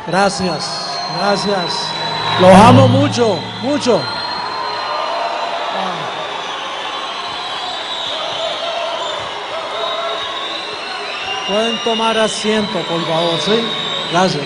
Gracias, gracias. Los amo mucho, mucho. Pueden tomar asiento, por favor, ¿sí? Gracias.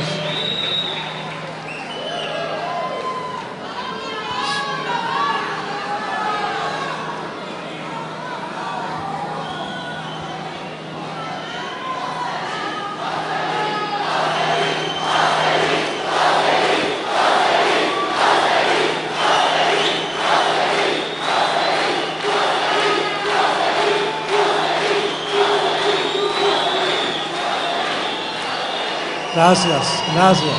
Gracias, gracias.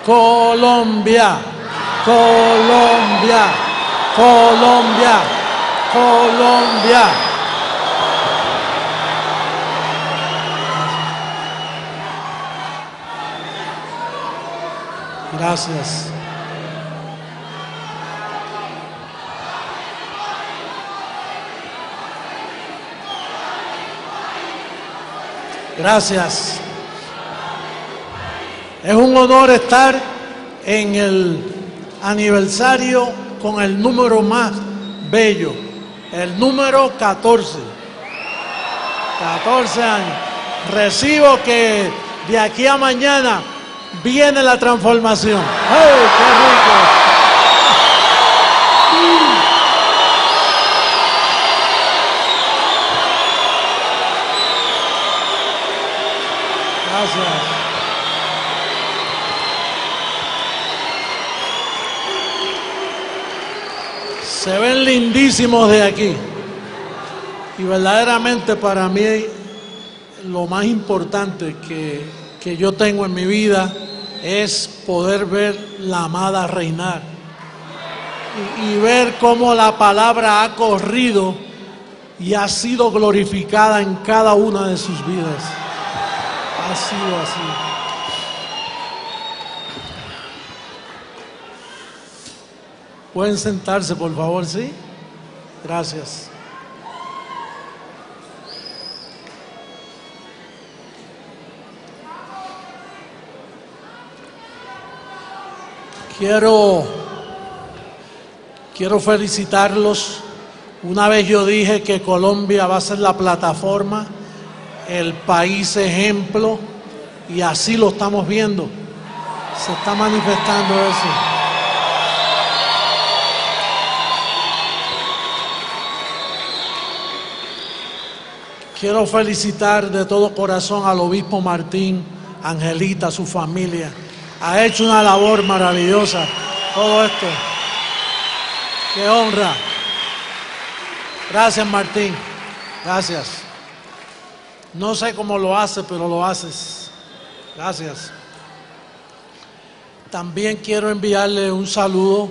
Colombia, Colombia, Colombia, Colombia. Gracias. Gracias. Es un honor estar en el aniversario con el número más bello, el número 14. 14 años. Recibo que de aquí a mañana viene la transformación. ¡Ay, qué rico! Gracias. Se ven lindísimos de aquí. Y verdaderamente para mí lo más importante que yo tengo en mi vida es poder ver la amada reinar. Y ver cómo la palabra ha corrido y ha sido glorificada en cada una de sus vidas. Ha sido así. Pueden sentarse, por favor, ¿sí? Gracias. Quiero felicitarlos. Una vez yo dije que Colombia va a ser la plataforma, el país ejemplo, y así lo estamos viendo. Se está manifestando eso. Quiero felicitar de todo corazón al obispo Martín, Angelita, su familia. Ha hecho una labor maravillosa. Todo esto. ¡Qué honra! Gracias, Martín. Gracias. No sé cómo lo hace, pero lo haces. Gracias. También quiero enviarle un saludo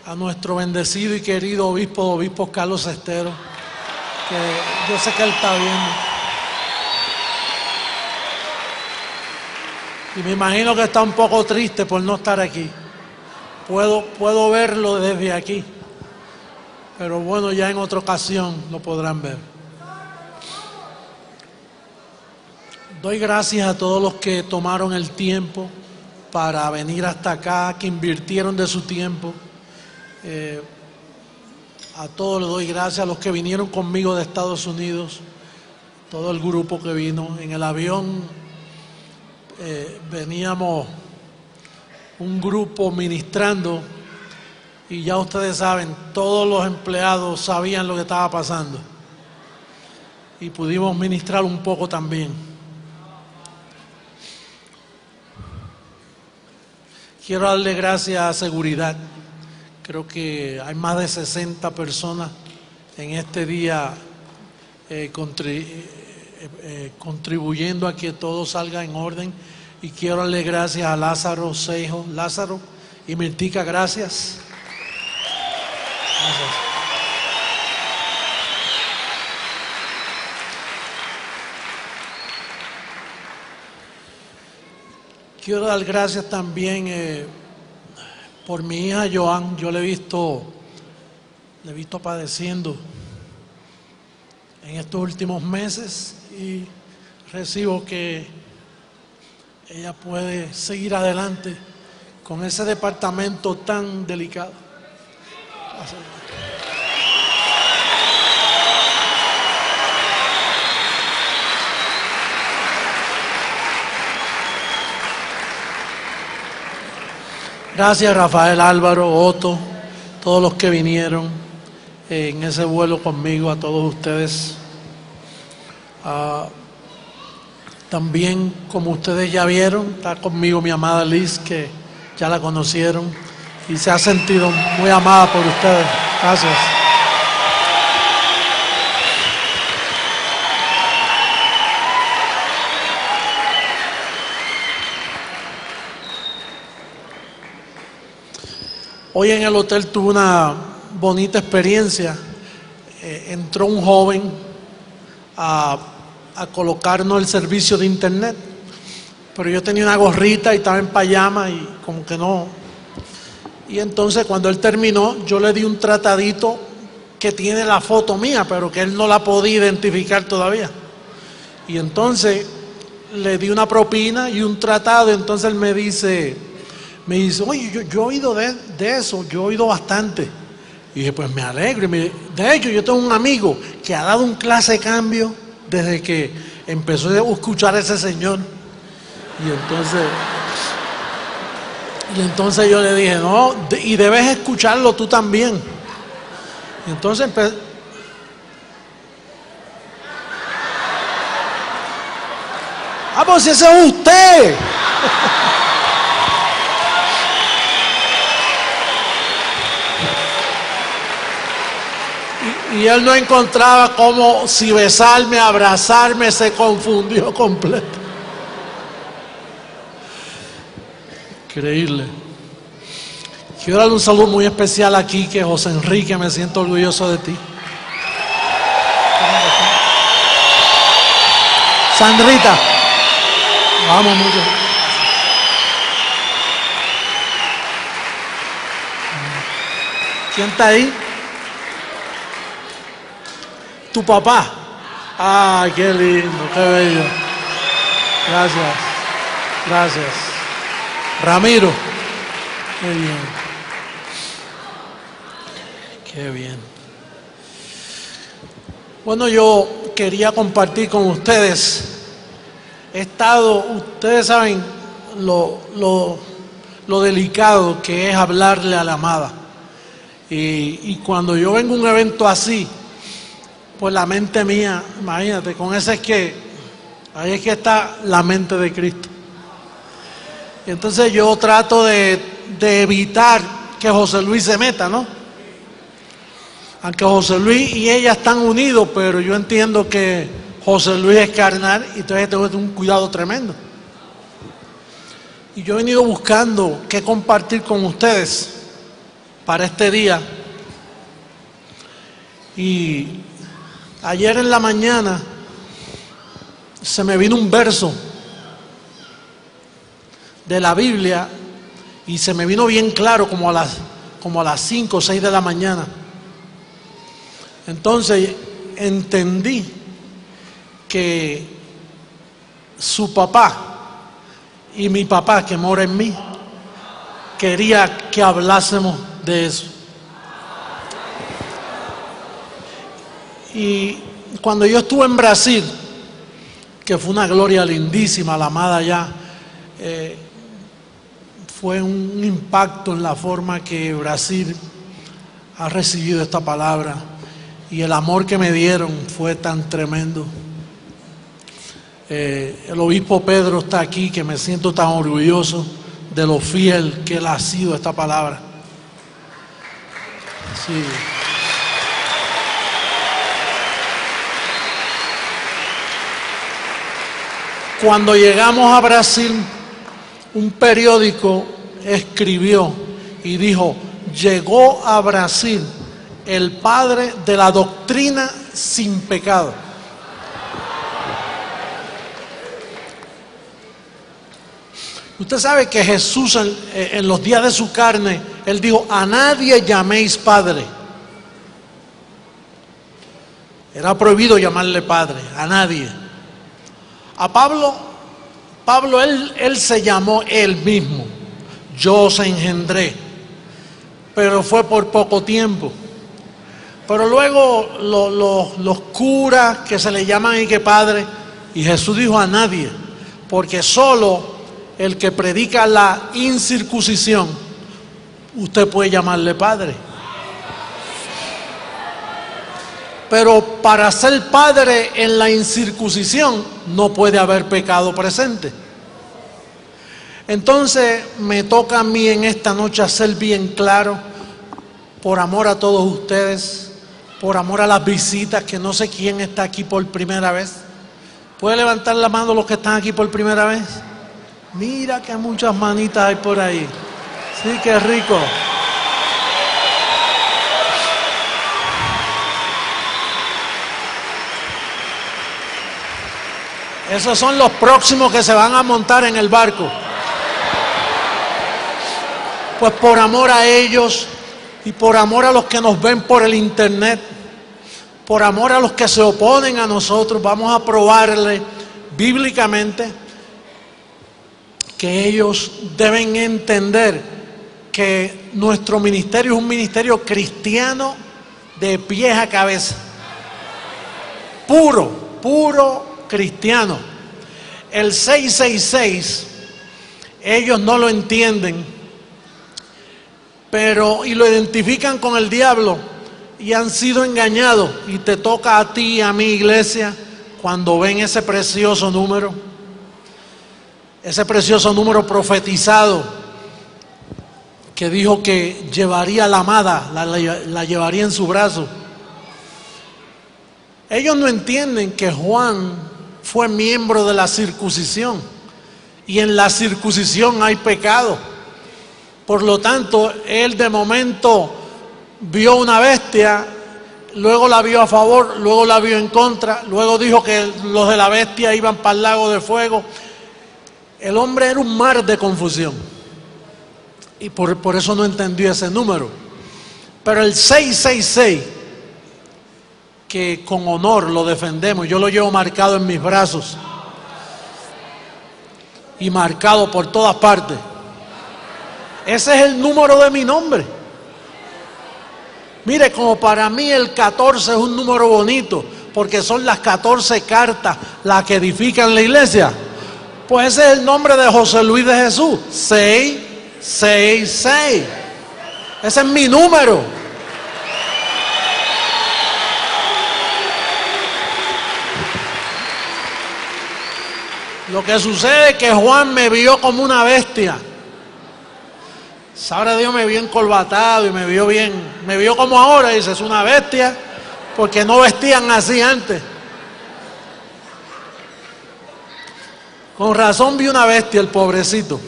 a nuestro bendecido y querido obispo Carlos Estero, que yo sé que él está viendo. Y me imagino que está un poco triste por no estar aquí. Puedo verlo desde aquí. Pero bueno, ya en otra ocasión lo podrán ver. Doy gracias a todos los que tomaron el tiempo para venir hasta acá, que invirtieron de su tiempo. A todos les doy gracias, a los que vinieron conmigo de Estados Unidos, todo el grupo que vino. En el avión veníamos un grupo ministrando y ya ustedes saben, todos los empleados sabían lo que estaba pasando y pudimos ministrar un poco también. Quiero darle gracias a seguridad. Creo que hay más de 60 personas en este día contribuyendo a que todo salga en orden. Y quiero darle gracias a Lázaro Seijo, Lázaro y Mirtica, gracias. Gracias. Quiero dar gracias también por mi hija Joan. Yo le he visto padeciendo en estos últimos meses y recibo que ella puede seguir adelante con ese departamento tan delicado. Gracias. Gracias Rafael, Álvaro, Otto, todos los que vinieron en ese vuelo conmigo, a todos ustedes. También, como ustedes ya vieron, está conmigo mi amada Liz, que ya la conocieron y se ha sentido muy amada por ustedes. Gracias. Hoy en el hotel tuve una bonita experiencia. Entró un joven a colocarnos el servicio de internet, pero yo tenía una gorrita y estaba en pijama y como que no. Y entonces cuando él terminó, yo le di un tratadito que tiene la foto mía, pero que él no la podía identificar todavía. Y entonces le di una propina y un tratado. Entonces él me dice, oye, yo he oído de eso, yo he oído bastante. Y dije, pues me alegro. De hecho, yo tengo un amigo que ha dado un clase de cambio desde que empezó a escuchar a ese señor. Y entonces yo le dije, no, y debes escucharlo tú también. Y entonces pues ese es usted. Y él no encontraba cómo, si besarme, abrazarme, se confundió completo. Increíble. Quiero darle un saludo muy especial aquí, que José Enrique, me siento orgulloso de ti. Sandrita, vamos mucho. ¿Quién está ahí? ¿Tu papá? ¡Ay, qué lindo, qué bello! Gracias, gracias. Ramiro, qué bien. Qué bien. Bueno, yo quería compartir con ustedes. Ustedes saben lo delicado que es hablarle a la amada. Y cuando yo vengo a un evento así, pues la mente mía, imagínate, ahí es que está la mente de Cristo. Y entonces yo trato de evitar que José Luis se meta, ¿no? Aunque José Luis y ella están unidos, pero yo entiendo que José Luis es carnal y entonces tengo que tener un cuidado tremendo. Y yo he venido buscando qué compartir con ustedes para este día. Y ayer en la mañana se me vino un verso de la Biblia y se me vino bien claro como a las 5 o 6 de la mañana. Entonces entendí que su papá y mi papá, que mora en mí, quería que hablásemos de eso. Y cuando yo estuve en Brasil, que fue una gloria lindísima, la amada allá, fue un impacto en la forma que Brasil ha recibido esta palabra, y el amor que me dieron fue tan tremendo. El obispo Pedro está aquí, que me siento tan orgulloso de lo fiel que él ha sido a esta palabra. Sí. Cuando llegamos a Brasil, un periódico escribió y dijo: llegó a Brasil el padre de la doctrina sin pecado. Usted sabe que Jesús en los días de su carne, él dijo: a nadie llaméis padre. Era prohibido llamarle padre a nadie. A Pablo Pablo, él se llamó él mismo, yo os engendré, pero fue por poco tiempo. Pero luego los curas que se le llaman y que padre, y Jesús dijo a nadie, porque solo el que predica la incircuncisión, usted puede llamarle padre. Pero para ser padre en la incircuncisión no puede haber pecado presente. Entonces me toca a mí en esta noche hacer bien claro, por amor a todos ustedes, por amor a las visitas, que no sé quién está aquí por primera vez. ¿Puede levantar la mano los que están aquí por primera vez? Mira que muchas manitas hay por ahí. Sí, qué rico. Esos son los próximos que se van a montar en el barco. Pues por amor a ellos y por amor a los que nos ven por el internet, por amor a los que se oponen a nosotros, vamos a probarle bíblicamente que ellos deben entender que nuestro ministerio es un ministerio cristiano de pies a cabeza. Puro cristiano. El 666, ellos no lo entienden, y lo identifican con el diablo y han sido engañados. Y te toca a ti y a mi iglesia, cuando ven ese precioso número profetizado, que dijo que llevaría la amada, la llevaría en su brazo. Ellos no entienden que Juan fue miembro de la circuncisión, y en la circuncisión hay pecado. Por lo tanto, él de momento vio una bestia, luego la vio a favor, luego la vio en contra, luego dijo que los de la bestia iban para el lago de fuego. El hombre era un mar de confusión, y por eso no entendió ese número. Pero el 666, que con honor lo defendemos, yo lo llevo marcado en mis brazos y marcado por todas partes. Ese es el número de mi nombre. Mire, como para mí el 14 es un número bonito, porque son las 14 cartas las que edifican la iglesia, pues ese es el nombre de José Luis de Jesús, 666. Ese es mi número. Lo que sucede es que Juan me vio como una bestia. Sabrá Dios, me vio encorbatado y me vio bien. Me vio como ahora y dice, es una bestia, porque no vestían así antes. Con razón vi una bestia, el pobrecito.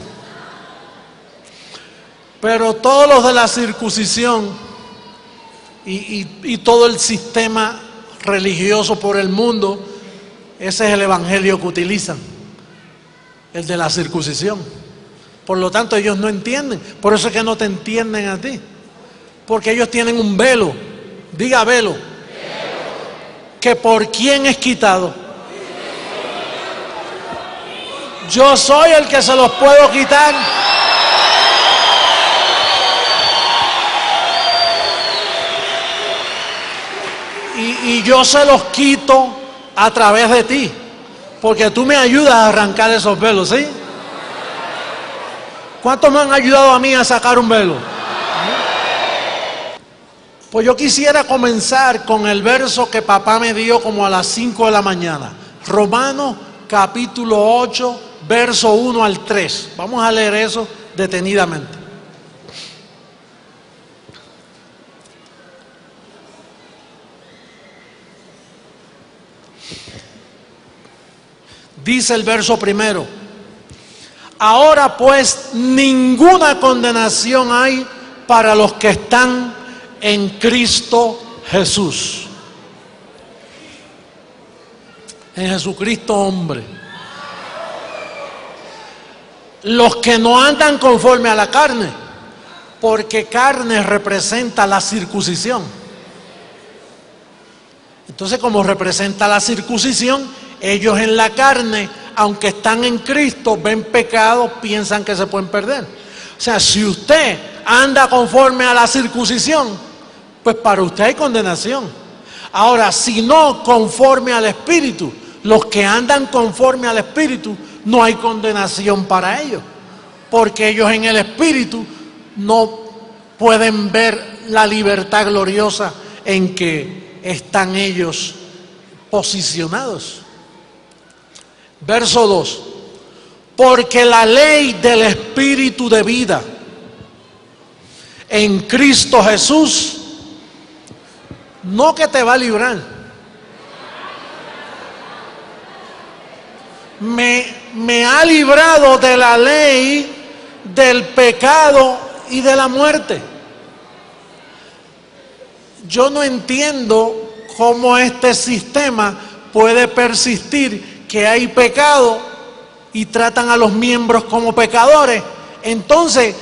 Pero todos los de la circuncisión y todo el sistema religioso por el mundo, ese es el evangelio que utilizan, el de la circuncisión. Por lo tanto, ellos no entienden. Por eso es que no te entienden a ti, porque ellos tienen un velo. Diga velo. Que por quién es quitado. Yo soy el que se los puedo quitar. Y yo se los quito a través de ti, porque tú me ayudas a arrancar esos velos, ¿sí? ¿Cuántos me han ayudado a mí a sacar un velo? Pues yo quisiera comenzar con el verso que papá me dio como a las 5 de la mañana. Romanos capítulo 8, verso 1 al 3. Vamos a leer eso detenidamente. Dice el verso primero: ahora pues ninguna condenación hay para los que están en Cristo Jesús. En Jesucristo hombre. Los que no andan conforme a la carne, porque carne representa la circuncisión. Entonces, como representa la circuncisión, ellos en la carne aunque están en Cristo, ven pecado, piensan que se pueden perder. O sea, si usted anda conforme a la circuncisión, pues para usted hay condenación. Ahora, si no conforme al Espíritu, los que andan conforme al Espíritu, no hay condenación para ellos, porque ellos en el Espíritu no pueden ver la libertad gloriosa en que están ellos posicionados. Verso 2. Porque la ley del Espíritu de vida en Cristo Jesús, no que te va a librar, me ha librado de la ley del pecado y de la muerte. Yo no entiendo cómo este sistema puede persistir, que hay pecado y tratan a los miembros como pecadores. Entonces,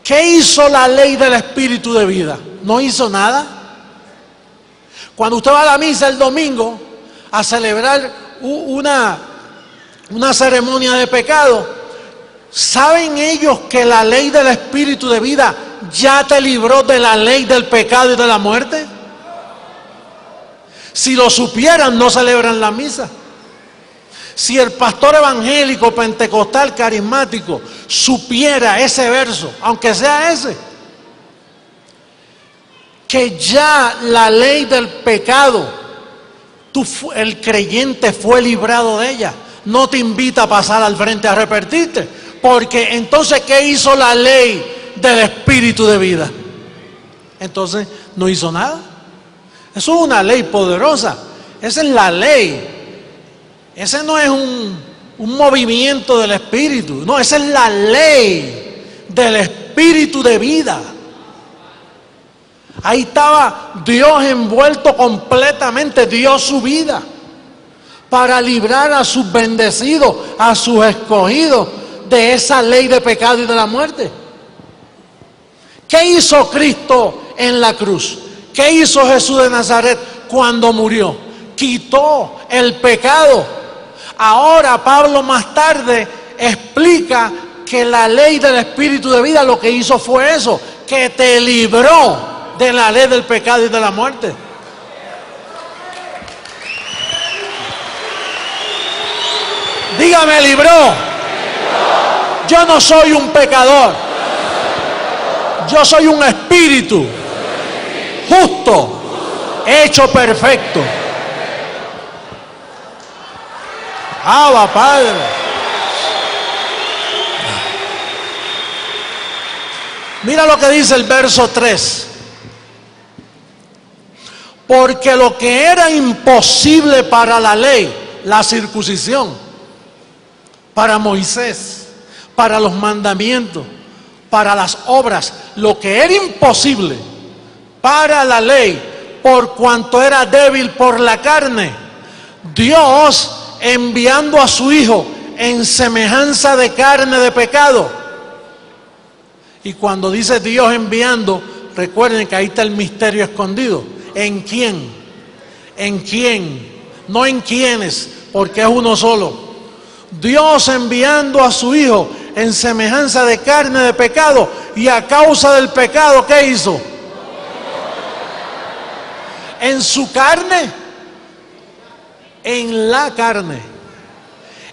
¿qué hizo la ley del Espíritu de vida? No hizo nada. Cuando usted va a la misa el domingo a celebrar una ceremonia de pecado, ¿saben ellos que la ley del Espíritu de vida ya te libró de la ley del pecado y de la muerte? Si lo supieran, no celebran la misa. Si el pastor evangélico, pentecostal, carismático supiera ese verso, aunque sea ese, que ya la ley del pecado, el creyente fue librado de ella, no te invita a pasar al frente a arrepentirte, porque entonces ¿qué hizo la ley del Espíritu de vida? Entonces no hizo nada. Eso es una ley poderosa, esa es la ley. Ese no es un movimiento del Espíritu, no, esa es la ley del Espíritu de vida. Ahí estaba Dios envuelto completamente, dio su vida para librar a sus bendecidos, a sus escogidos de esa ley de pecado y de la muerte. ¿Qué hizo Cristo en la cruz? ¿Qué hizo Jesús de Nazaret cuando murió? Quitó el pecado. Ahora Pablo más tarde explica que la ley del Espíritu de vida lo que hizo fue eso, que te libró de la ley del pecado y de la muerte. Dígame, libró. Yo no soy un pecador, yo soy un espíritu justo, hecho perfecto. Abba, Padre. Mira lo que dice el verso 3. Porque lo que era imposible para la ley, la circuncisión, para Moisés, para los mandamientos, para las obras, lo que era imposible para la ley, por cuanto era débil por la carne, Dios, enviando a su Hijo en semejanza de carne de pecado. Y cuando dice Dios enviando, recuerden que ahí está el misterio escondido. ¿En quién? ¿En quién? No en quiénes, porque es uno solo. Dios enviando a su Hijo en semejanza de carne de pecado, y a causa del pecado, ¿qué hizo? En su carne, en la carne,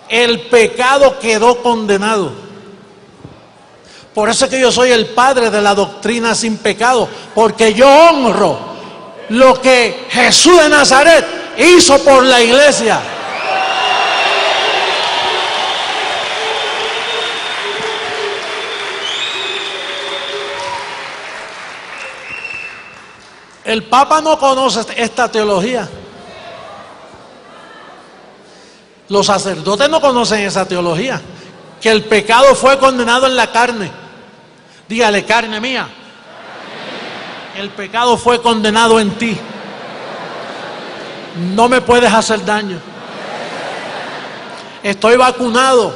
el pecado quedó condenado. Por eso es que yo soy el padre de la doctrina sin pecado, porque yo honro lo que Jesús de Nazaret hizo por la iglesia. El Papa no conoce esta teología. Los sacerdotes no conocen esa teología, que el pecado fue condenado en la carne. Dígale, carne mía, el pecado fue condenado en ti. No me puedes hacer daño. Estoy vacunado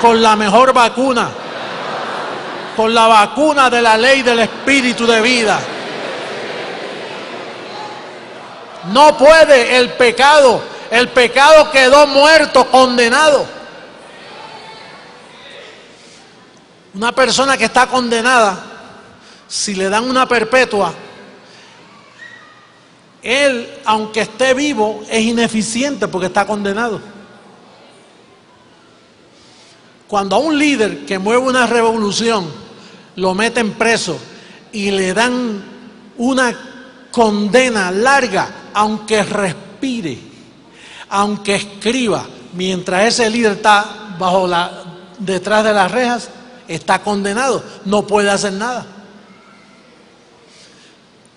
con la mejor vacuna, con la vacuna de la ley del Espíritu de vida. No puede el pecado El pecado quedó muerto, condenado. Una persona que está condenada, si le dan una perpetua, él, aunque esté vivo, es ineficiente porque está condenado. Cuando a un líder que mueve una revolución lo meten preso y le dan una condena larga, aunque respire, aunque escriba, mientras ese líder está detrás de las rejas, está condenado, no puede hacer nada.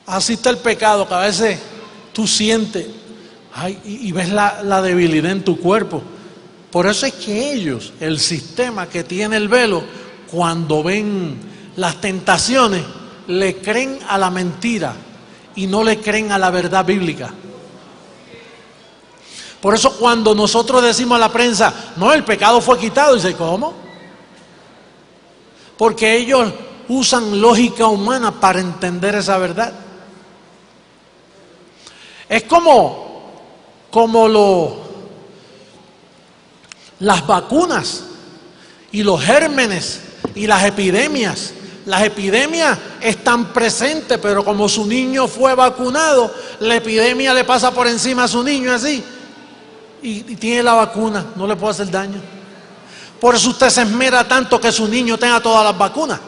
Así está el pecado, que a veces tú sientes y ves la debilidad en tu cuerpo. Por eso es que ellos, el sistema que tiene el velo, cuando ven las tentaciones, le creen a la mentira y no le creen a la verdad bíblica. Por eso cuando nosotros decimos a la prensa, no, el pecado fue quitado, dice, ¿cómo? Porque ellos usan lógica humana para entender esa verdad. Es como las vacunas y los gérmenes y las epidemias. Las epidemias están presentes, pero como su niño fue vacunado, la epidemia le pasa por encima a su niño así, y tiene la vacuna, no le puede hacer daño. Por eso usted se esmera tanto que su niño tenga todas las vacunas.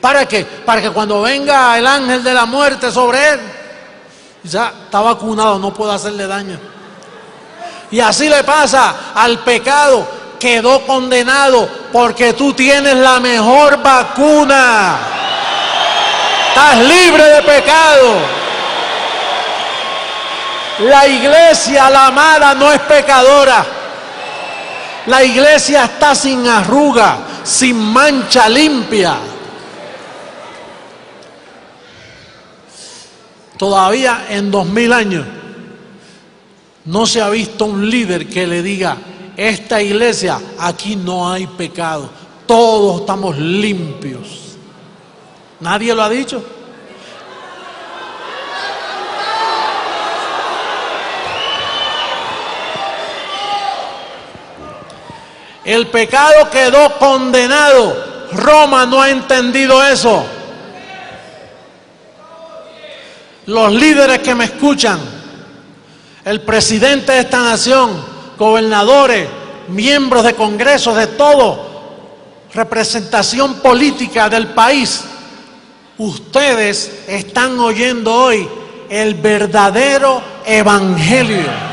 ¿Para qué? Para que cuando venga el ángel de la muerte sobre él, ya está vacunado, no puede hacerle daño. Y así le pasa al pecado, quedó condenado porque tú tienes la mejor vacuna. Estás libre de pecado. La iglesia, la amada, no es pecadora. La iglesia está sin arruga, sin mancha, limpia. Todavía en 2000 años no se ha visto un líder que le diga, esta iglesia, aquí no hay pecado, todos estamos limpios. Nadie lo ha dicho. El pecado quedó condenado. Roma no ha entendido eso. Los líderes que me escuchan, el presidente de esta nación, gobernadores, miembros de congresos, de todo, representación política del país, ustedes están oyendo hoy el verdadero evangelio.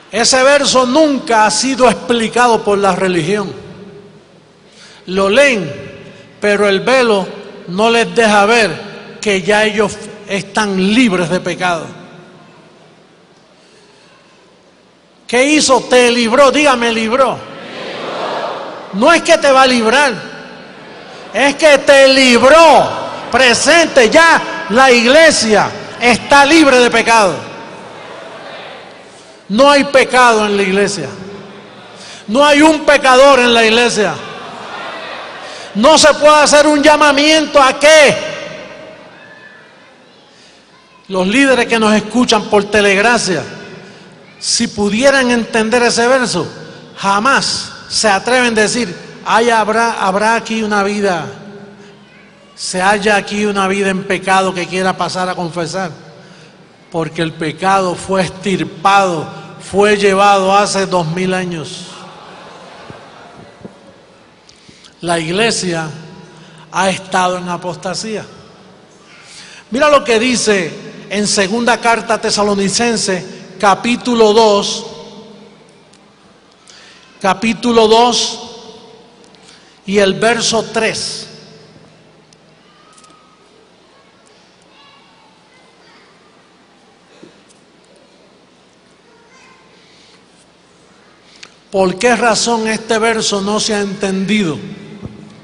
Ese verso nunca ha sido explicado por la religión. Lo leen, pero el velo no les deja ver que ya ellos están libres de pecado. ¿Qué hizo? Te libró, dígame, libró. No es que te va a librar, es que te libró. Presente, ya la iglesia está libre de pecado. No hay pecado en la iglesia. No hay un pecador en la iglesia. No se puede hacer un llamamiento a qué. Los líderes que nos escuchan por Telegracia, si pudieran entender ese verso, jamás se atreven a decir, habrá aquí una vida, se halla aquí una vida en pecado que quiera pasar a confesar. Porque el pecado fue extirpado, fue llevado hace 2000 años. La iglesia ha estado en apostasía. Mira lo que dice en segunda carta a Tesalonicenses, capítulo 2, y el verso 3. ¿Por qué razón este verso no se ha entendido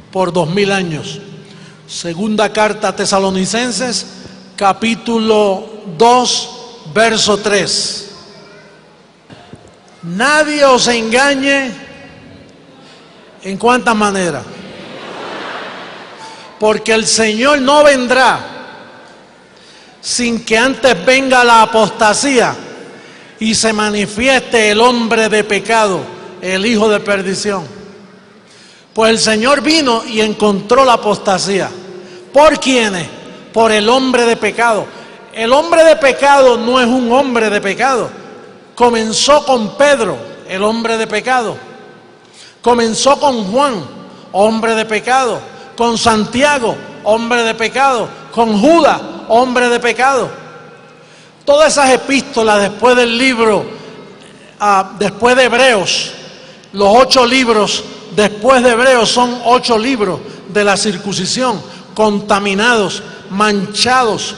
por 2000 años? Segunda carta a Tesalonicenses, capítulo 2, verso 3. Nadie os engañe, ¿en cuántas maneras? porque el Señor no vendrá sin que antes venga la apostasía y se manifieste el hombre de pecado, el hijo de perdición. Pues el Señor vino y encontró la apostasía. ¿Por quiénes? Por el hombre de pecado. El hombre de pecado no es un hombre de pecado. Comenzó con Pedro, el hombre de pecado. Comenzó con Juan, hombre de pecado. Con Santiago, hombre de pecado. Con Judas, hombre de pecado. Todas esas epístolas después del libro, después de Hebreos, los 8 libros después de Hebreos son 8 libros de la circuncisión, contaminados, manchados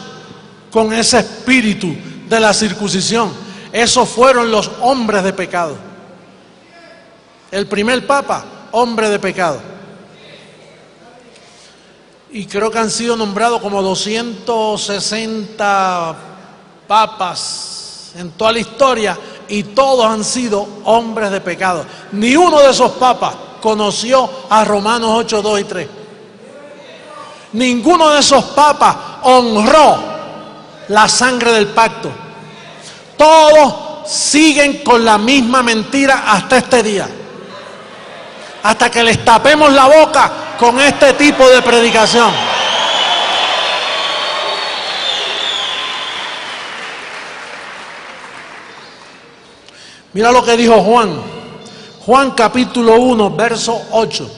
con ese espíritu de la circuncisión. Esos fueron los hombres de pecado. El primer papa, hombre de pecado. Y creo que han sido nombrados como 260 papas en toda la historia, y todos han sido hombres de pecado. Ni uno de esos papas conoció a Romanos 8, 2 y 3. Ninguno de esos papas honró la sangre del pacto. Todos siguen con la misma mentira hasta este día. Hasta que les tapemos la boca con este tipo de predicación. Mira lo que dijo Juan. Juan capítulo 1, verso 8.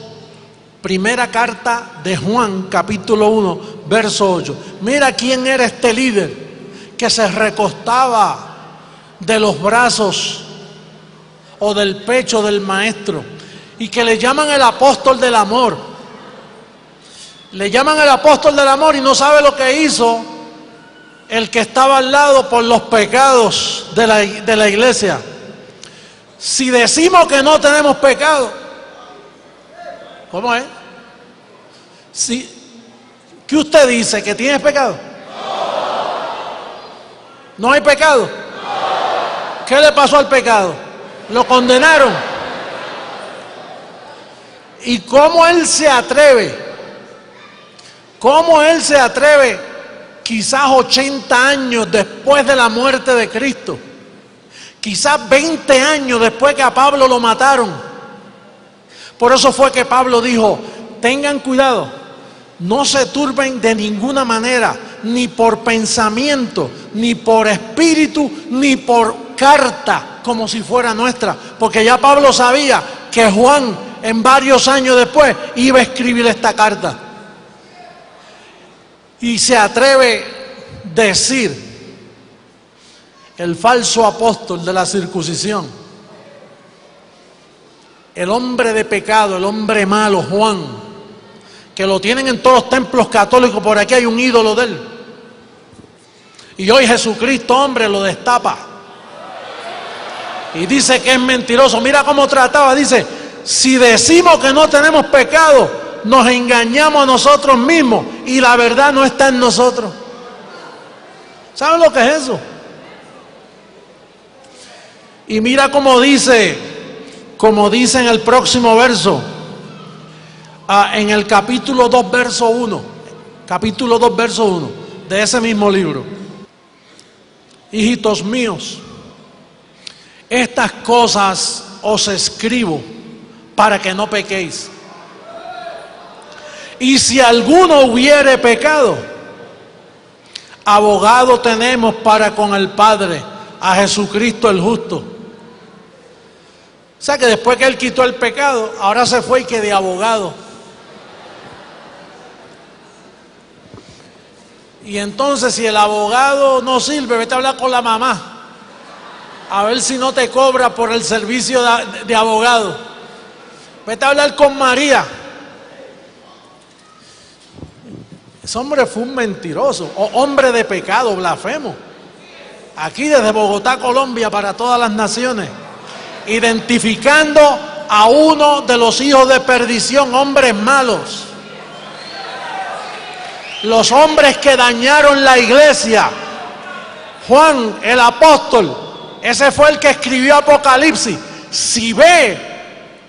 Primera carta de Juan capítulo 1, verso 8. Mira quién era este líder que se recostaba de los brazos o del pecho del maestro y que le llaman el apóstol del amor. Le llaman el apóstol del amor y no sabe lo que hizo el que estaba al lado por los pecados de la iglesia. Si decimos que no tenemos pecado, ¿cómo es? ¿Qué usted dice? ¿Que tienes pecado? ¿No hay pecado? ¿Qué le pasó al pecado? ¿Lo condenaron? ¿Y cómo él se atreve? ¿Cómo él se atreve, quizás 80 años después de la muerte de Cristo? Quizás 20 años después que a Pablo lo mataron. Por eso fue que Pablo dijo, tengan cuidado, no se turben de ninguna manera, ni por pensamiento, ni por espíritu, ni por carta, como si fuera nuestra. Porque ya Pablo sabía que Juan, en varios años después, iba a escribir esta carta. Y se atreve a decir, el falso apóstol de la circuncisión, el hombre de pecado, el hombre malo, Juan, que lo tienen en todos los templos católicos, por aquí hay un ídolo de él. Y hoy Jesucristo, hombre, lo destapa. Y dice que es mentiroso. Mira cómo trataba, dice, si decimos que no tenemos pecado, nos engañamos a nosotros mismos y la verdad no está en nosotros. ¿Saben lo que es eso? Y mira cómo dice en el próximo verso, en el capítulo 2, verso 1, capítulo 2, verso 1, de ese mismo libro. Hijitos míos, estas cosas os escribo para que no pequéis. Y si alguno hubiere pecado, abogado tenemos para con el Padre, a Jesucristo el justo. O sea que después que él quitó el pecado, ahora se fue y que de abogado. Y entonces si el abogado no sirve, vete a hablar con la mamá, a ver si no te cobra por el servicio de abogado. Vete a hablar con María. Ese hombre fue un mentiroso, hombre de pecado, blasfemo. Aquí desde Bogotá, Colombia, para todas las naciones, identificando a uno de los hijos de perdición, hombres malos. Los hombres que dañaron la iglesia. Juan, el apóstol, ese fue el que escribió Apocalipsis. Si ve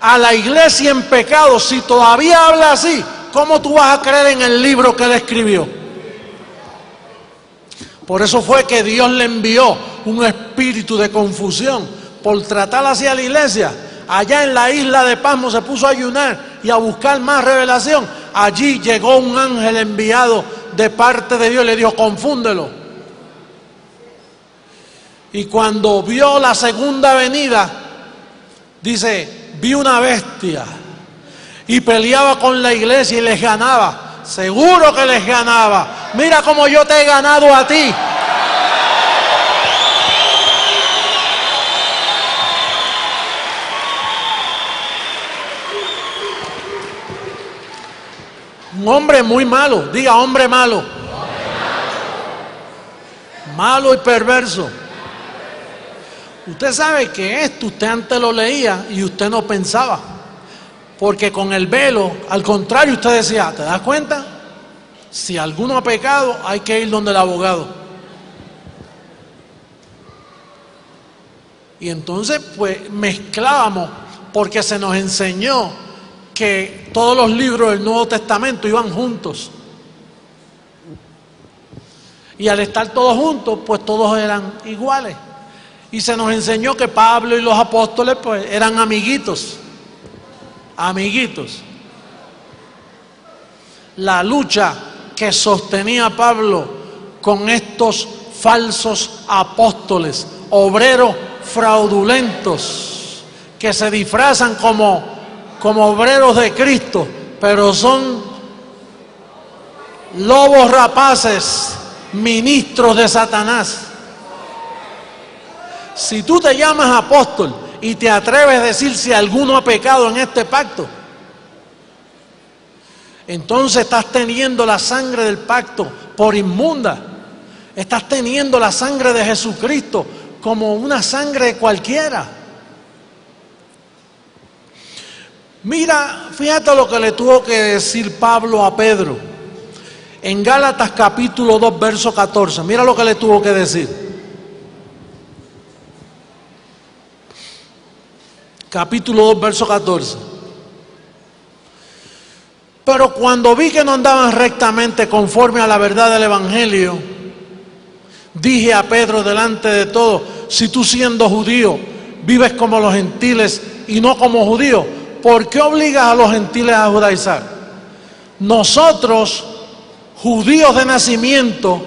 a la iglesia en pecado, si todavía habla así, ¿cómo tú vas a creer en el libro que él escribió? Por eso fue que Dios le envió un espíritu de confusión por tratar hacia la iglesia. Allá en la isla de Pasmo se puso a ayunar y a buscar más revelación. Allí llegó un ángel enviado de parte de Dios y le dijo: confúndelo. Y cuando vio la segunda venida, dice: vi una bestia y peleaba con la iglesia y les ganaba. Seguro que les ganaba. Mira cómo yo te he ganado a ti. Un hombre muy malo, diga hombre malo. Malo y perverso. Usted sabe que esto usted antes lo leía y usted no pensaba. Porque con el velo, al contrario, usted decía: ¿te das cuenta? Si alguno ha pecado, hay que ir donde el abogado. Y entonces pues mezclábamos, porque se nos enseñó que todos los libros del Nuevo Testamento iban juntos. Y al estar todos juntos, pues todos eran iguales. Y se nos enseñó que Pablo y los apóstoles pues eran amiguitos. Amiguitos. La lucha que sostenía Pablo con estos falsos apóstoles, obreros fraudulentos, que se disfrazan como obreros de Cristo, pero son lobos rapaces, ministros de Satanás. Si tú te llamas apóstol y te atreves a decir si alguno ha pecado en este pacto, entonces estás teniendo la sangre del pacto por inmunda. Estás teniendo la sangre de Jesucristo como una sangre de cualquiera. Mira, fíjate lo que le tuvo que decir Pablo a Pedro. En Gálatas capítulo 2, verso 14. Mira lo que le tuvo que decir. Capítulo 2, verso 14. Pero cuando vi que no andaban rectamente conforme a la verdad del Evangelio, dije a Pedro delante de todos: si tú, siendo judío, vives como los gentiles y no como judíos, ¿por qué obligas a los gentiles a judaizar? Nosotros, judíos de nacimiento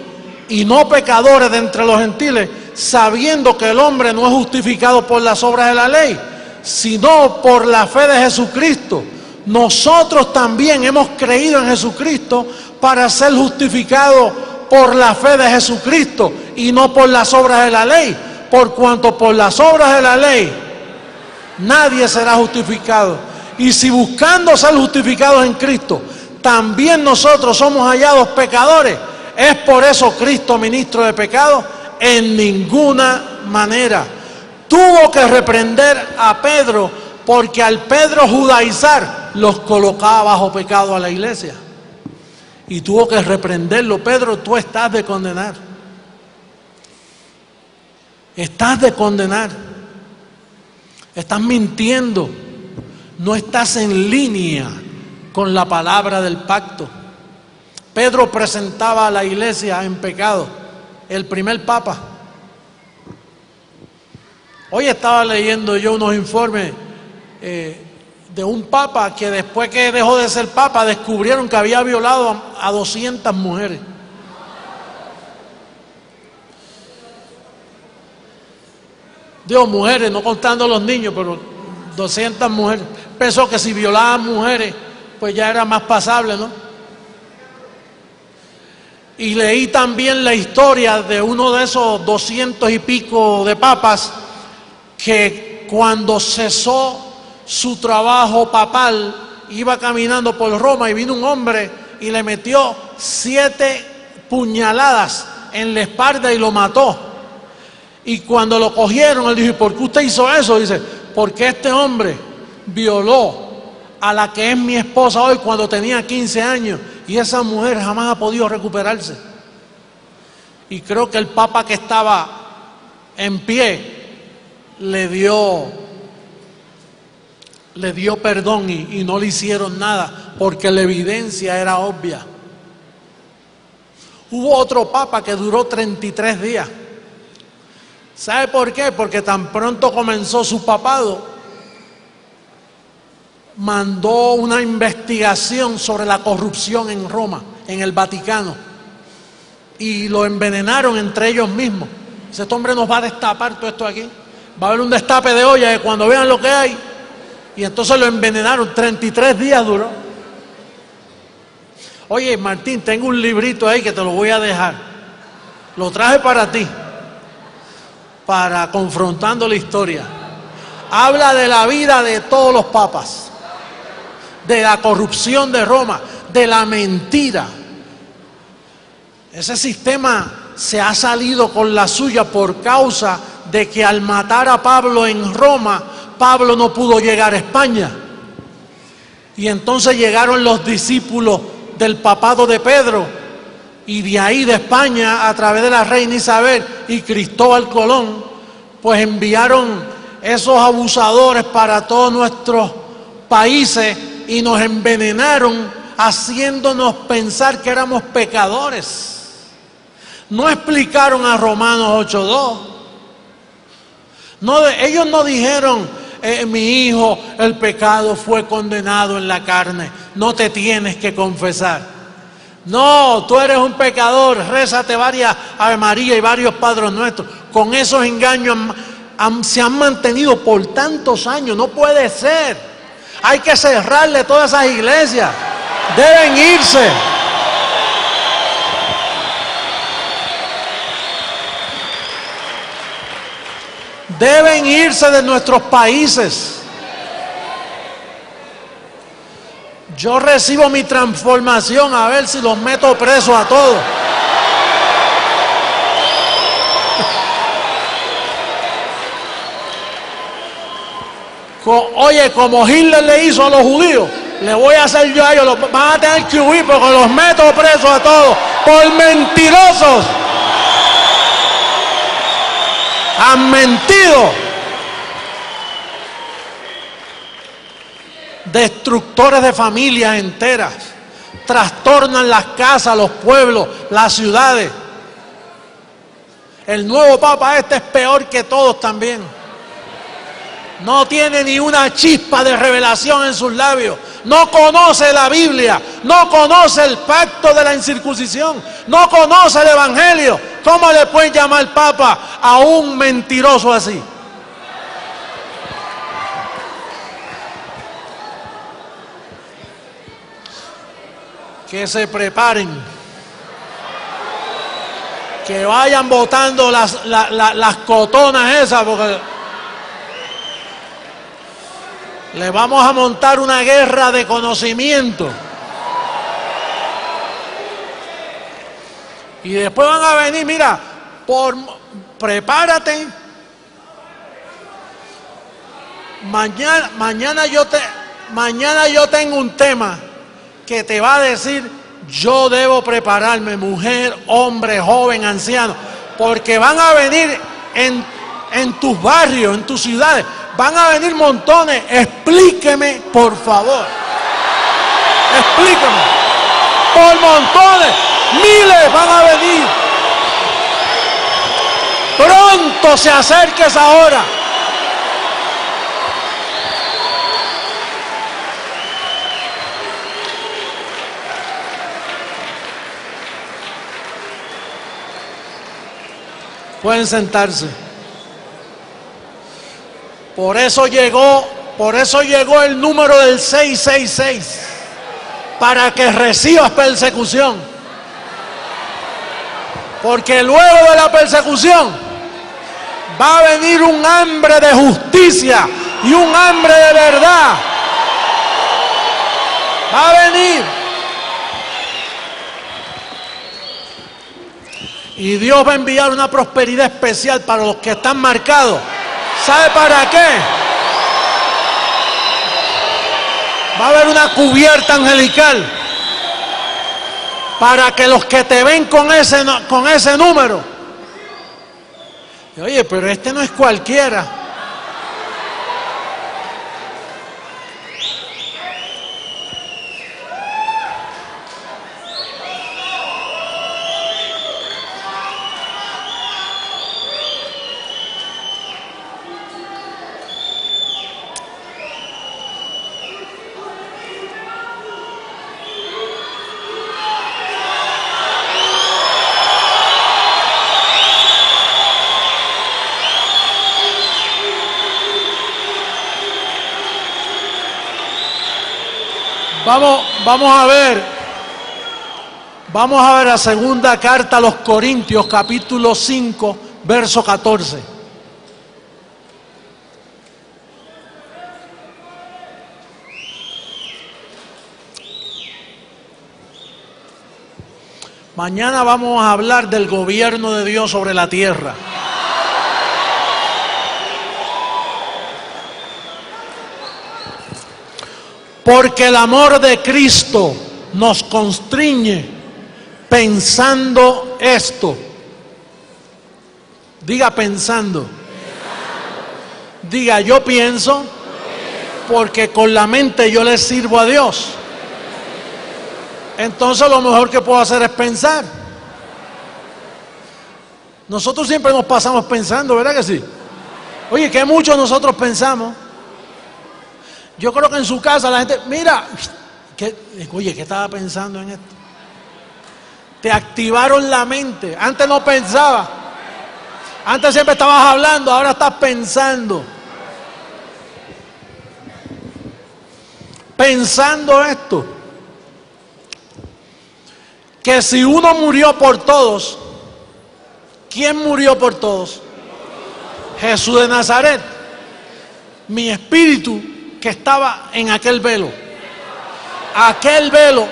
y no pecadores de entre los gentiles, sabiendo que el hombre no es justificado por las obras de la ley, sino por la fe de Jesucristo. Nosotros también hemos creído en Jesucristo para ser justificados por la fe de Jesucristo y no por las obras de la ley, por cuanto por las obras de la ley nadie será justificado. Y si buscando ser justificados en Cristo, también nosotros somos hallados pecadores, ¿es por eso Cristo ministro de pecado? En ninguna manera. Tuvo que reprender a Pedro, porque al Pedro judaizar los colocaba bajo pecado a la iglesia. Y tuvo que reprenderlo: Pedro, tú estás de condenar. Estás de condenar. Estás mintiendo. No estás en línea con la palabra del pacto. Pedro presentaba a la iglesia en pecado. El primer papa. Hoy estaba leyendo yo unos informes de un papa que después que dejó de ser papa descubrieron que había violado a 200 mujeres. Digo mujeres, no contando los niños, pero 200 mujeres. Pensó que si violaban mujeres, pues ya era más pasable, ¿no? Y leí también la historia de uno de esos 200 y pico de papas que cuando cesó su trabajo papal iba caminando por Roma y vino un hombre y le metió 7 puñaladas en la espalda y lo mató. Y cuando lo cogieron, él dijo: ¿por qué usted hizo eso? Dice: porque este hombre violó a la que es mi esposa hoy cuando tenía 15 años y esa mujer jamás ha podido recuperarse. Y creo que el papa que estaba en pie le dio perdón y no le hicieron nada, porque la evidencia era obvia. Hubo otro papa que duró 33 días. ¿Sabe por qué? Porque tan pronto comenzó su papado, mandó una investigación sobre la corrupción en Roma, en el Vaticano, y lo envenenaron entre ellos mismos. Dice, este hombre nos va a destapar todo esto aquí. Va a haber un destape de olla que cuando vean lo que hay. Y entonces lo envenenaron. 33 días duró. Oye, Martín, tengo un librito ahí que te lo voy a dejar. Lo traje para ti, para confrontando la historia. Habla de la vida de todos los papas, de la corrupción de Roma, de la mentira. Ese sistema se ha salido con la suya por causa de que al matar a Pablo en Roma, Pablo no pudo llegar a España. Y entonces llegaron los discípulos del papado de Pedro, y de ahí de España, a través de la reina Isabel y Cristóbal Colón, pues enviaron esos abusadores para todos nuestros países y nos envenenaron haciéndonos pensar que éramos pecadores. No explicaron a Romanos 8:2. No, ellos no dijeron, mi hijo, el pecado fue condenado en la carne, no te tienes que confesar. No, tú eres un pecador, rézate varias Ave María y varios Padres Nuestros. Con esos engaños se han mantenido por tantos años, no puede ser. Hay que cerrarle todas esas iglesias, deben irse. Deben irse de nuestros países. Yo recibo mi transformación a ver si los meto presos a todos. Oye, como Hitler le hizo a los judíos, le voy a hacer yo a ellos. Van a tener que huir porque los meto presos a todos por mentirosos. Han mentido. Destructores de familias enteras. Trastornan las casas, los pueblos, las ciudades. El nuevo Papa es peor que todos también. No tiene ni una chispa de revelación en sus labios. No conoce la Biblia. No conoce el pacto de la incircuncisión. No conoce el Evangelio. ¿Cómo le pueden llamar Papa a un mentiroso así? Que se preparen. Que vayan botando las cotonas esas, porque le vamos a montar una guerra de conocimiento. Y después van a venir, mira, prepárate. Mañana yo tengo un tema que te va a decir, yo debo prepararme, mujer, hombre, joven, anciano, porque van a venir en tus barrios, en tus ciudades, van a venir montones. Explíqueme, por favor. Explíqueme. Por montones. Miles van a venir. Pronto se acerca esa hora. Pueden sentarse. Por eso llegó el número del 666, para que recibas persecución. Porque luego de la persecución va a venir un hambre de justicia y un hambre de verdad. Va a venir. Y Dios va a enviar una prosperidad especial para los que están marcados. ¿Sabe para qué? Va a haber una cubierta angelical para que los que te ven con ese número. Oye, pero este no es cualquiera. Vamos a ver. Vamos a ver la segunda carta a los Corintios, capítulo 5, verso 14. Mañana vamos a hablar del gobierno de Dios sobre la tierra. Porque el amor de Cristo nos constriñe pensando esto. Diga pensando. Diga yo pienso porque con la mente yo le sirvo a Dios. Entonces lo mejor que puedo hacer es pensar. Nosotros siempre nos pasamos pensando, ¿verdad que sí? Oye, que muchos nosotros pensamos. Yo creo que en su casa la gente, mira, oye, ¿qué estaba pensando en esto? Te activaron la mente. Antes no pensaba. Antes siempre estabas hablando, ahora estás pensando. Pensando esto. Que si uno murió por todos, ¿quién murió por todos? Jesús de Nazaret. Mi espíritu que estaba en aquel velo. Aquel velo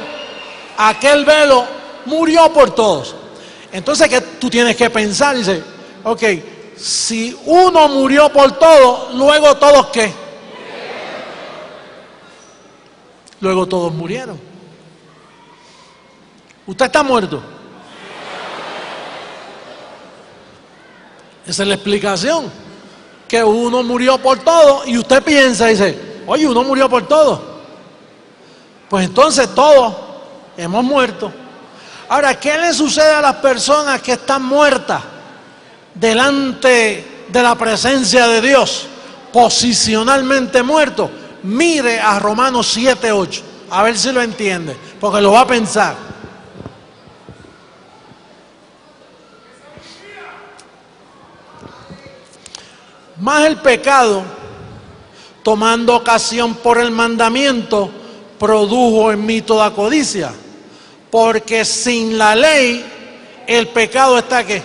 murió por todos. Entonces, ¿qué tú tienes que pensar? Dice, ok, si uno murió por todos, luego todos ¿qué? Luego todos murieron. ¿Usted está muerto? Esa es la explicación. Que uno murió por todo y usted piensa, dice, oye, uno murió por todo. Pues entonces todos hemos muerto. Ahora, ¿qué le sucede a las personas que están muertas delante de la presencia de Dios? Posicionalmente muertos. Mire a Romanos 7:8, a ver si lo entiende, porque lo va a pensar. Más el pecado, tomando ocasión por el mandamiento, produjo en mí toda codicia. Porque sin la ley, el pecado está ¿qué?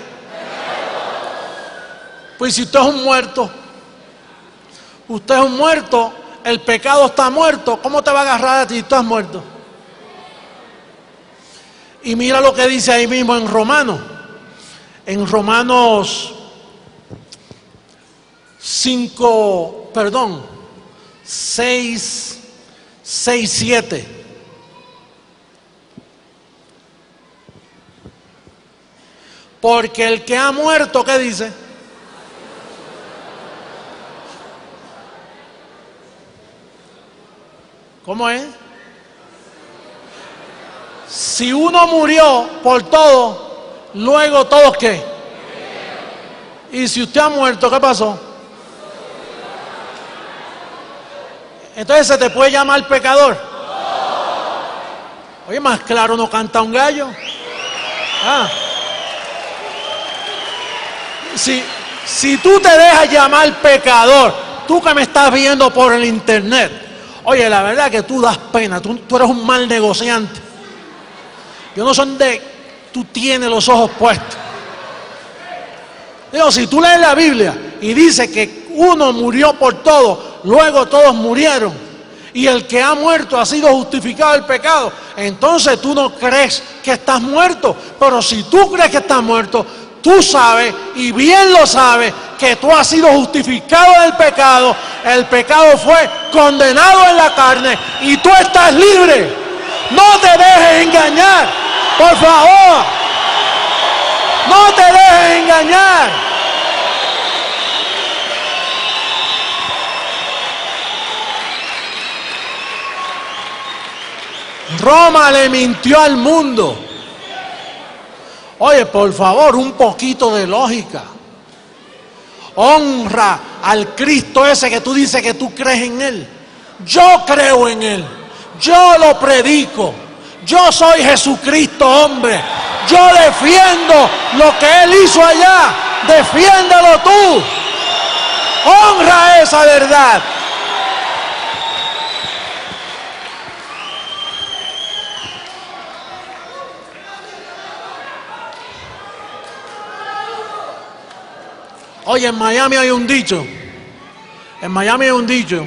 Pues si usted es un muerto, el pecado está muerto, ¿cómo te va a agarrar a ti si estás muerto? Y mira lo que dice ahí mismo en Romanos 6:7. Porque el que ha muerto, ¿qué dice? ¿Cómo es? Si uno murió por todo, luego todos ¿qué? Y si usted ha muerto, ¿qué pasó? Entonces se te puede llamar pecador. Oye, más claro no canta un gallo. Si tú te dejas llamar pecador, tú que me estás viendo por el internet, oye, la verdad que tú das pena, tú eres un mal negociante. Yo no sé dónde tú tienes los ojos puestos. Digo, si tú lees la Biblia y dice que uno murió por todo, luego todos murieron, y el que ha muerto ha sido justificado del pecado, entonces tú no crees que estás muerto. Pero si tú crees que estás muerto, tú sabes, y bien lo sabes, que tú has sido justificado del pecado. El pecado fue condenado en la carne y tú estás libre. No te dejes engañar, por favor. No te dejes engañar. Roma le mintió al mundo. Oye, por favor, un poquito de lógica. Honra al Cristo ese que tú dices que tú crees en Él. Yo creo en Él. Yo lo predico. Yo soy Jesucristo, hombre. Yo defiendo lo que Él hizo allá. Defiéndelo tú. Honra esa verdad. Oye, en Miami hay un dicho. En Miami hay un dicho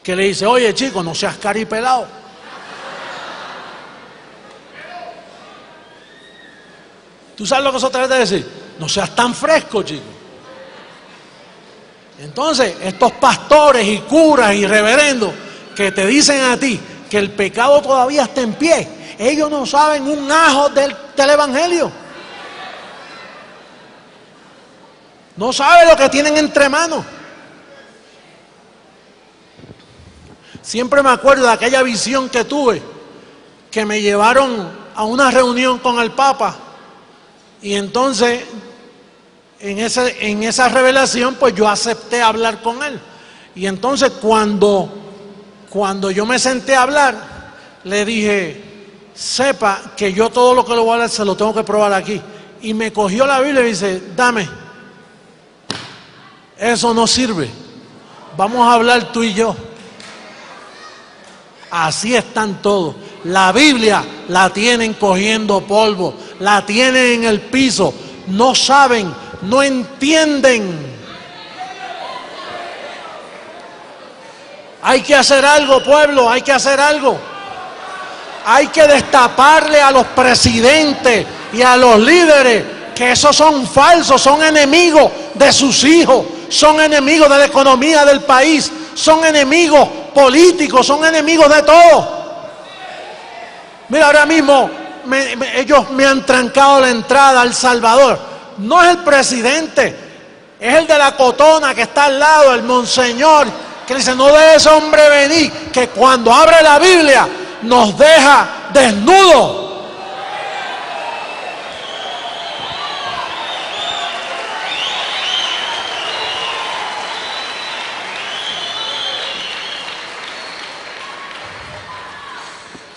que le dice, oye chico, no seas caripelado. ¿Tú sabes lo que eso trata de decir? No seas tan fresco, chico. Entonces, estos pastores y curas y reverendos que te dicen a ti que el pecado todavía está en pie, ellos no saben un ajo del evangelio. No saben lo que tienen entre manos. Siempre me acuerdo de aquella visión que tuve, que me llevaron a una reunión con el Papa, y entonces en esa revelación pues yo acepté hablar con él. Y entonces cuando yo me senté a hablar, le dije, sepa que yo todo lo que le voy a hablar se lo tengo que probar aquí. Y me cogió la Biblia y dice, dame, eso no sirve, vamos a hablar tú y yo. Así están todos. La Biblia la tienen cogiendo polvo, la tienen en el piso, no saben, no entienden. Hay que hacer algo, pueblo, hay que hacer algo. Hay que destaparle a los presidentes y a los líderes que esos son falsos, son enemigos de sus hijos, son enemigos de la economía del país, son enemigos políticos, son enemigos de todo. Mira, ahora mismo ellos me han trancado la entrada a El Salvador. No es el presidente, es el de la Cotona que está al lado, el monseñor, que dice, no deje ese hombre venir, que cuando abre la Biblia nos deja desnudos.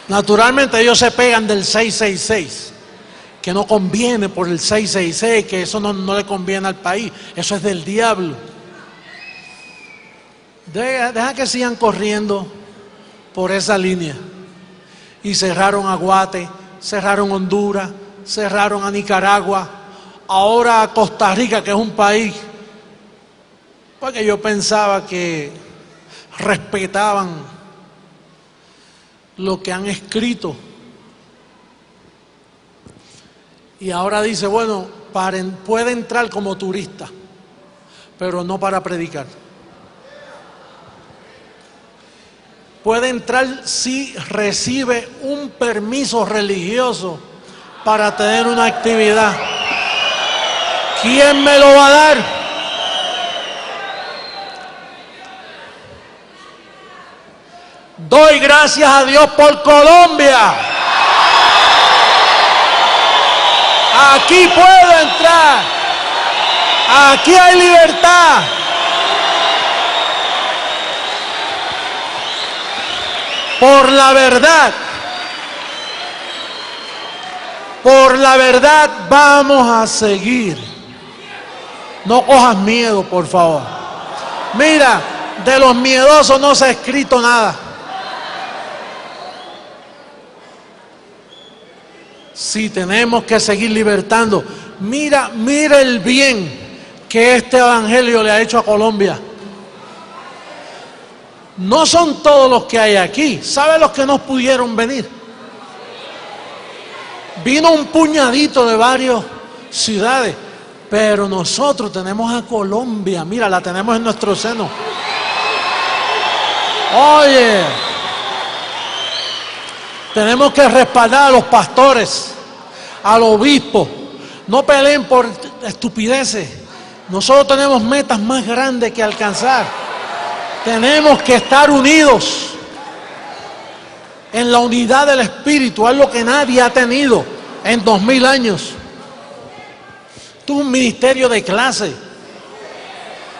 Naturalmente ellos se pegan del 666, que no conviene por el 666, que eso no le conviene al país, eso es del diablo. Deja que sigan corriendo por esa línea. Y cerraron a Guate, cerraron Honduras, cerraron a Nicaragua, ahora a Costa Rica, que es un país, porque yo pensaba que respetaban lo que han escrito. Y ahora dice, bueno, puede entrar como turista, pero no para predicar. Puede entrar si recibe un permiso religioso para tener una actividad. ¿Quién me lo va a dar? Doy gracias a Dios por Colombia. Aquí puedo entrar. Aquí hay libertad. Por la verdad. Por la verdad vamos a seguir. No cojas miedo, por favor. Mira, de los miedosos no se ha escrito nada. Si tenemos que seguir libertando, mira el bien que este evangelio le ha hecho a Colombia. No son todos los que hay aquí. ¿Sabe los que no pudieron venir? Vino un puñadito de varias ciudades, pero nosotros tenemos a Colombia. Mira, la tenemos en nuestro seno. Oye, tenemos que respaldar a los pastores, al obispo. No peleen por estupideces. Nosotros tenemos metas más grandes que alcanzar. Tenemos que estar unidos en la unidad del Espíritu, algo que nadie ha tenido en 2000 años. Esto es un ministerio de clase,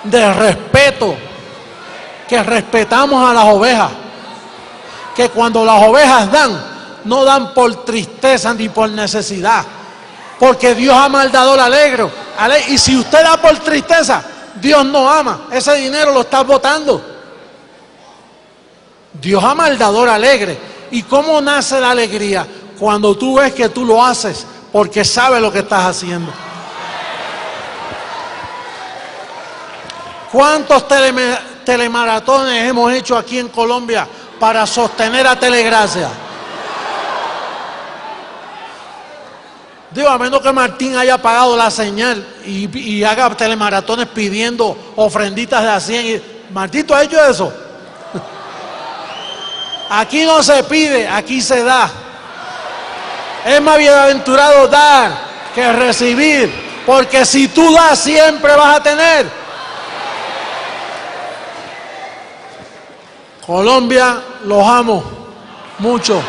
de respeto, que respetamos a las ovejas, que cuando las ovejas dan, no dan por tristeza ni por necesidad, porque Dios ama al dador alegre. Y si usted da por tristeza, Dios no ama, ese dinero lo está botando. Dios ama al dador alegre. ¿Y cómo nace la alegría? Cuando tú ves que tú lo haces porque sabes lo que estás haciendo. ¿Cuántos telemaratones hemos hecho aquí en Colombia para sostener a Telegracia? Digo, a menos que Martín haya pagado la señal y haga telemaratones pidiendo ofrenditas de a 100. Martín, ¿tú has hecho eso? Aquí no se pide, aquí se da. Es más bienaventurado dar que recibir, porque si tú das siempre vas a tener. Colombia, los amo mucho.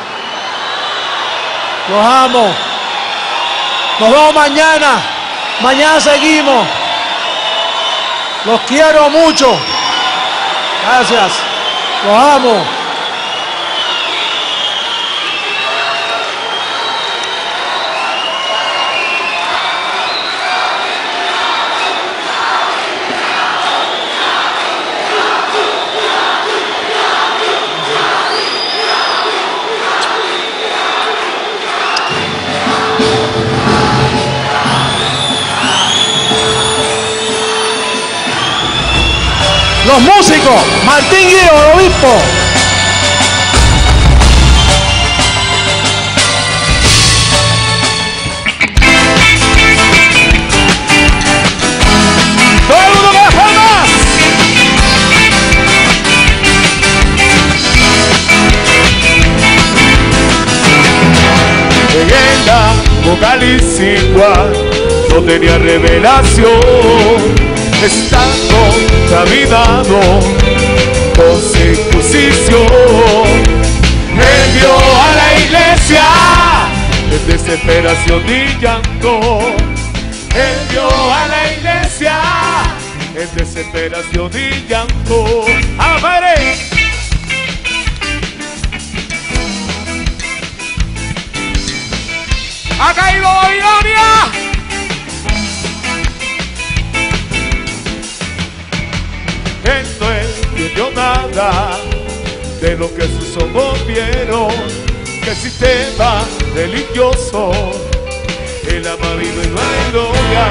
Los amo. Nos vemos mañana. Mañana seguimos. Los quiero mucho. Gracias. Los amo. Los músicos, Martín Guío, el obispo. Todo el mundo con las palmas. En Apocalipsis no tenía revelación, estando examinado con circuncisión, envió a la iglesia en desesperación y llanto, envió a la iglesia en desesperación y llanto. ¡Amaré! ¡Ha caído Babilonia! Él no entendió nada de lo que sus ojos vieron, que el sistema religioso, el amarillo y la gloria,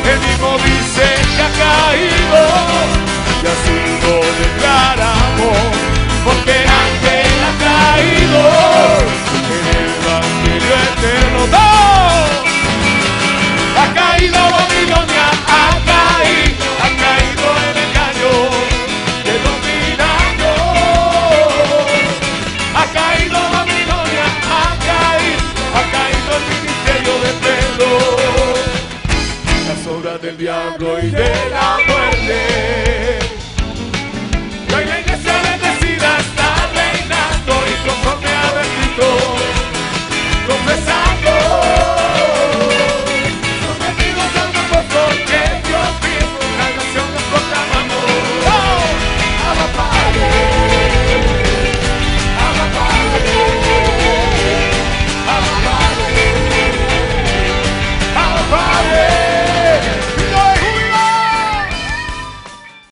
él mismo dice que ha caído, y así lo declaramos, porque